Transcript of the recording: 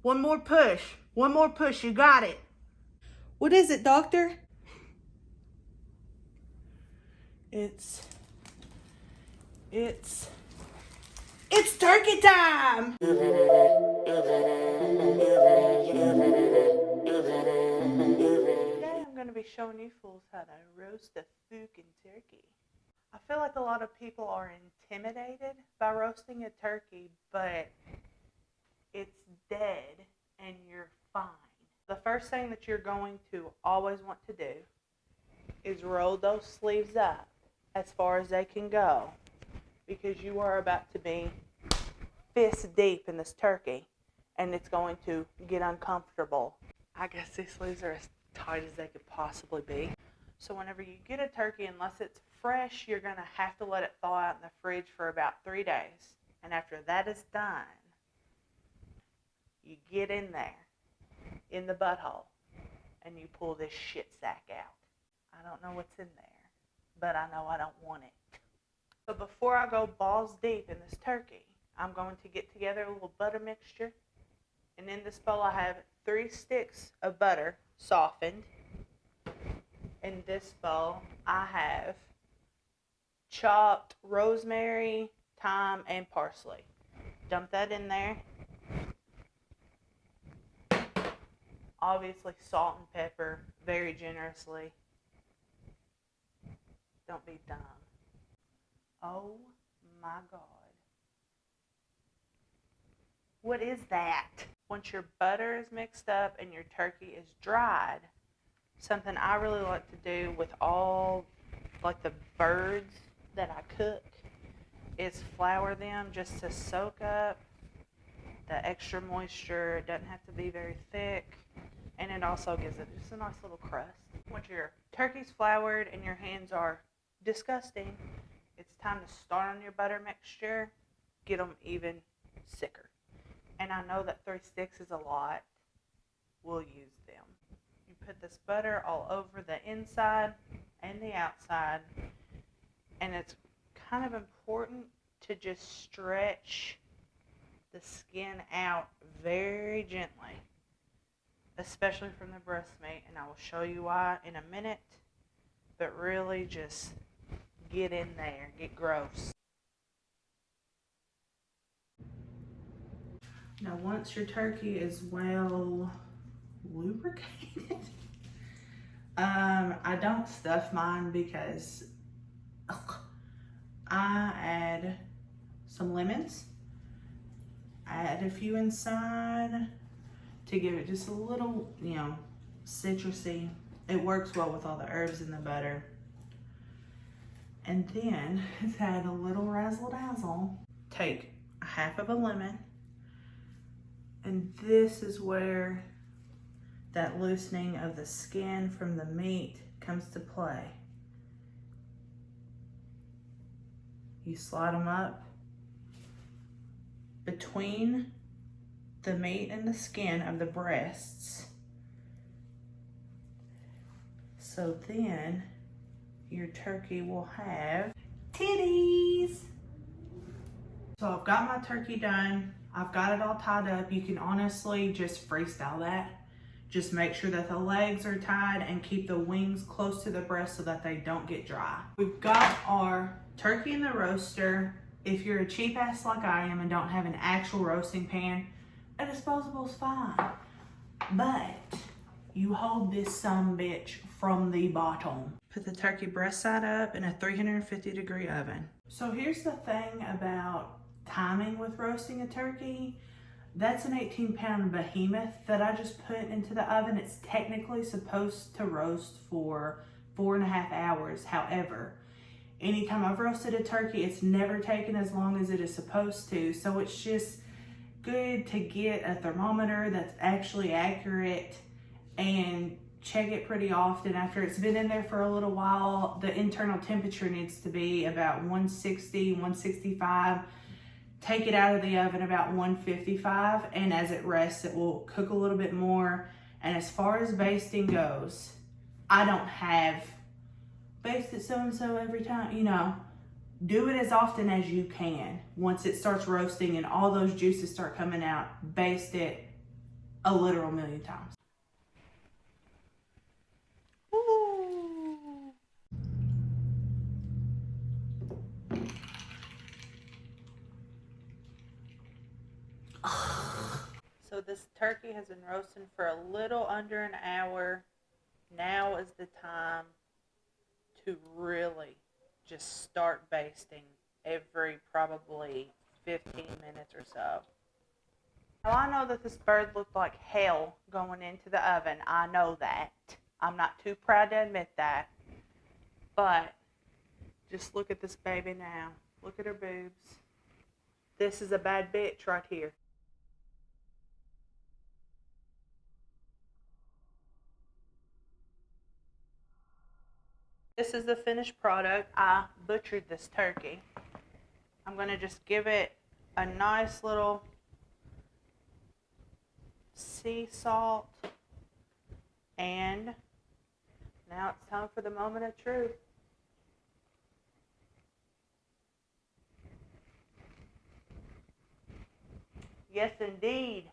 One more push. One more push. You got it. What is it, doctor? It's turkey time! Today I'm going to be showing you fools how to roast a fookin turkey. I feel like a lot of people are intimidated by roasting a turkey, but it's dead and you're fine. The first thing that you're going to always want to do is roll those sleeves up as far as they can go, because you are about to be fist deep in this turkey and it's going to get uncomfortable. I guess these sleeves are as tight as they could possibly be. So whenever you get a turkey, unless it's fresh, you're going to have to let it thaw out in the fridge for about 3 days. And after that is done, you get in there, in the butthole, and you pull this shit sack out. I don't know what's in there, but I know I don't want it. So before I go balls deep in this turkey, I'm going to get together a little butter mixture. And in this bowl I have 3 sticks of butter softened. In this bowl I have chopped rosemary, thyme, and parsley. Dump that in there. Obviously salt and pepper very generously. Don't be dumb. Oh my God. What is that? Once your butter is mixed up and your turkey is dried, something I really like to do with all like the birds that I cook is flour them just to soak up the extra moisture. It doesn't have to be very thick, and it also gives it just a nice little crust. Once your turkey's floured and your hands are disgusting, it's time to start on your butter mixture. Get them even sicker. And I know that 3 sticks is a lot. We'll use them. You put this butter all over the inside and the outside. And it's kind of important to just stretch the skin out very gently, especially from the breast meat. And I will show you why in a minute. But really just get in there. Get gross. Now, once your turkey is well lubricated, I don't stuff mine because I add some lemons. I add a few inside to give it just a little, citrusy. It works well with all the herbs in the butter. And then to add a little razzle dazzle, take a half of a lemon. And this is where that loosening of the skin from the meat comes to play. You slide them up between the meat and the skin of the breasts. So then your turkey will have titties. So I've got my turkey done. I've got it all tied up. You can honestly just freestyle that. Just make sure that the legs are tied and keep the wings close to the breast so that they don't get dry. We've got our turkey in the roaster. If you're a cheap ass like I am and don't have an actual roasting pan, a disposable is fine. But you hold this sumbitch from the bottom. Put the turkey breast side up in a 350-degree oven. So here's the thing about timing with roasting a turkey. That's an 18-pound behemoth that I just put into the oven. It's technically supposed to roast for 4.5 hours. However, anytime I've roasted a turkey, it's never taken as long as it is supposed to. So it's just good to get a thermometer that's actually accurate and check it pretty often. After it's been in there for a little while, the internal temperature needs to be about 160, 165. Take it out of the oven about 155, and as it rests, it will cook a little bit more. And as far as basting goes, I don't have baste it so-and-so every time, do it as often as you can. Once it starts roasting and all those juices start coming out, baste it a literal million times. Ooh. So this turkey has been roasting for a little under an hour. Now is the time to really just start basting every probably 15 minutes or so. Now I know that this bird looked like hell going into the oven. I know that. I'm not too proud to admit that. But just look at this baby now. Look at her boobs. This is a bad bitch right here. This is the finished product. I butchered this turkey. I'm going to just give it a nice little sea salt. And now it's time for the moment of truth. Yes, indeed.